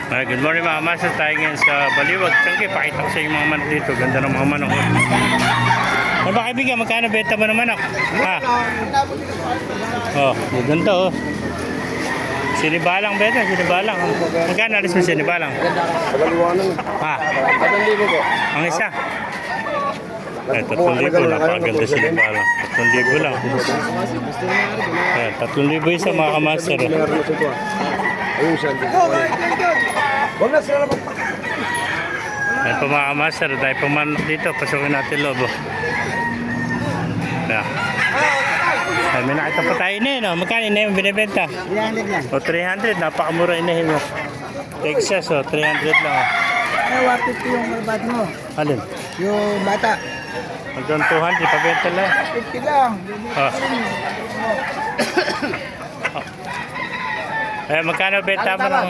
Good morning mga master, tayo ngayon sa Baliwag. Tangke, pakita ko sa inyo mga manok dito. Ganda ng mga manok. Ano ba kaibigan, magkano beta mo ng manok? Ha? Oh, ganda oh. Sinibalang beta, sinibalang. Magkano alis mo sinibalang? Pagaliwanang. Ha? 3,000 po. Ang isa? Eh, 3,000. Napakaganda sinibalang. 3,000 lang. Eh, 3,000 isa mga kamaster. Ayun siya. Huwag na sila naman. Ayan po mga kamaster, dahil po manok dito, pasukin natin lobo. Yeah. Ay, may nakita pa tayo na yun, oh. Magkano na yung binibenta? 300 lang. O 300, napakamura inahin mo. Texas, o 300 lang. Oh. Ay, 150 yung malbat mo. Alin? Yung bata. Hanggang 200, pabenta lang. 50 lang. Oh. Eh, magkano benta mo ng...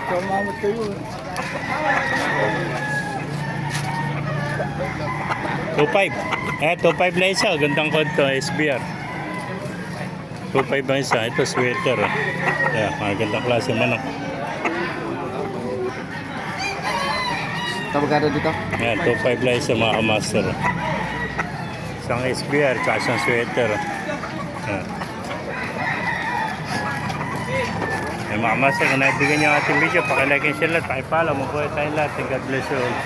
Kumamot kayo. 2.5. Eh, 2.5 na isa. Gandang konto, SBR. 2.5 ang isa. Ito, sweater. Oh. Yeah, magandang klase manok. Tabagado dito? Ayan, 2.5 lang isa mga kamaster. Isang SBR, tsaka isang sweater. Ayan. Ayan mga kamaster, kung naibigyan nyo ang ating video, pakilike and share lahat, pakipala, mabuhay tayong lahat. God bless you all.